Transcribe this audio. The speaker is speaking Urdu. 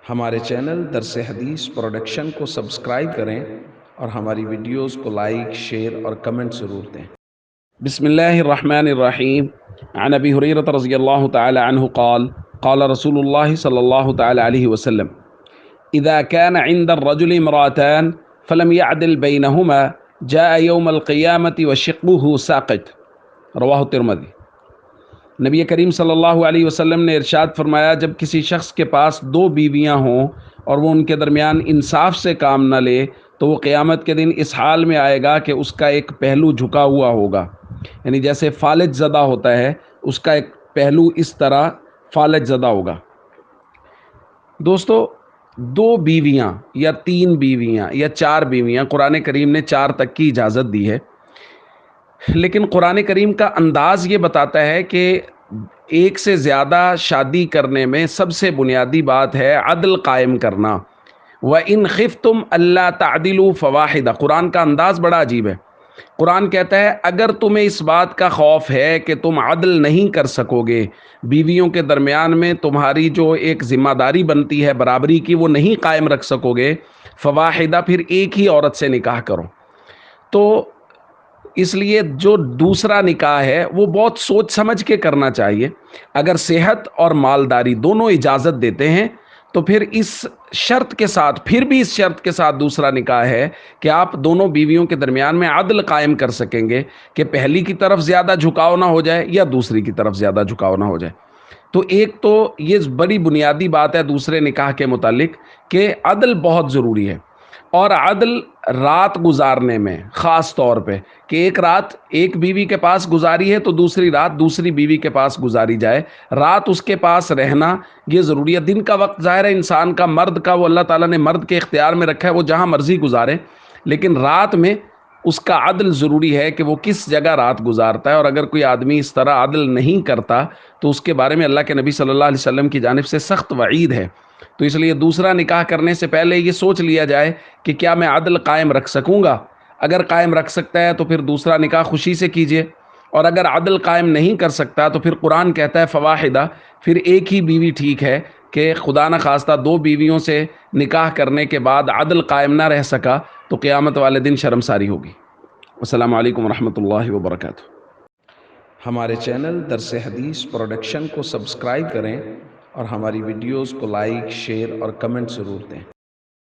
ہمارے چینل درس حدیث پروڈکشن کو سبسکرائب کریں اور ہماری ویڈیوز کو لائک، شیئر اور کمنٹ ضرور دیں۔ بسم اللہ الرحمن الرحیم۔ عن ابی ہریرہ رضی اللہ تعالی عنہ قال قال رسول اللہ صلی اللہ تعالی علیہ وسلم اذا كان عند الرجل امرأتان فلم يعدل بينهما جاء يوم القيامة وشقه ساقط، رواہ الترمذی۔ نبی کریم صلی اللہ علیہ وسلم نے ارشاد فرمایا، جب کسی شخص کے پاس دو بیویاں ہوں اور وہ ان کے درمیان انصاف سے کام نہ لے تو وہ قیامت کے دن اس حال میں آئے گا کہ اس کا ایک پہلو جھکا ہوا ہوگا، یعنی جیسے فالج زدہ ہوتا ہے اس کا ایک پہلو اس طرح فالج زدہ ہوگا۔ دوستو، دو بیویاں یا تین بیویاں یا چار بیویاں، قرآن کریم نے چار تک کی اجازت دی ہے، لیکن قرآن کریم کا انداز یہ بتاتا ہے کہ ایک سے زیادہ شادی کرنے میں سب سے بنیادی بات ہے عدل قائم کرنا۔ وَإِنْ خِفْتُمْ أَلَّا تَعْدِلُوا فَوَاحِدَةً، قرآن کا انداز بڑا عجیب ہے۔ قرآن کہتا ہے اگر تمہیں اس بات کا خوف ہے کہ تم عدل نہیں کر سکو گے، بیویوں کے درمیان میں تمہاری جو ایک ذمہ داری بنتی ہے برابری کی وہ نہیں قائم رکھ سکو گے، فواحدہ، پھر ایک ہی عورت سے نکاح کرو۔ تو اس لیے جو دوسرا نکاح ہے وہ بہت سوچ سمجھ کے کرنا چاہیے۔ اگر صحت اور مالداری دونوں اجازت دیتے ہیں تو پھر اس شرط کے ساتھ، پھر بھی اس شرط کے ساتھ دوسرا نکاح ہے کہ آپ دونوں بیویوں کے درمیان میں عدل قائم کر سکیں گے کہ پہلی کی طرف زیادہ جھکاؤ نہ ہو جائے یا دوسری کی طرف زیادہ جھکاؤ نہ ہو جائے۔ تو ایک تو یہ بڑی بنیادی بات ہے دوسرے نکاح کے متعلق کہ عدل بہت ضروری ہے، اور عدل رات گزارنے میں خاص طور پہ، کہ ایک رات ایک بیوی کے پاس گزاری ہے تو دوسری رات دوسری بیوی کے پاس گزاری جائے، رات اس کے پاس رہنا یہ ضروری ہے۔ دن کا وقت ظاہر ہے انسان کا، مرد کا، وہ اللہ تعالیٰ نے مرد کے اختیار میں رکھا ہے، وہ جہاں مرضی گزارے، لیکن رات میں اس کا عدل ضروری ہے کہ وہ کس جگہ رات گزارتا ہے۔ اور اگر کوئی آدمی اس طرح عدل نہیں کرتا تو اس کے بارے میں اللہ کے نبی صلی اللہ علیہ وسلم کی جانب سے سخت وعید ہے۔ تو اس لیے دوسرا نکاح کرنے سے پہلے یہ سوچ لیا جائے کہ کیا میں عدل قائم رکھ سکوں گا۔ اگر قائم رکھ سکتا ہے تو پھر دوسرا نکاح خوشی سے کیجیے، اور اگر عدل قائم نہیں کر سکتا تو پھر قرآن کہتا ہے فواحدہ، پھر ایک ہی بیوی ٹھیک ہے۔ کہ خدا نہ خواستہ دو بیویوں سے نکاح کرنے کے بعد عدل قائم نہ رہ سکا تو قیامت والے دن شرمساری ہوگی۔ السلام علیکم ورحمۃ اللہ وبرکاتہ۔ ہمارے چینل درس حدیث پروڈکشن کو سبسکرائب کریں اور ہماری ویڈیوز کو لائک، شیئر اور کمنٹ ضرور دیں۔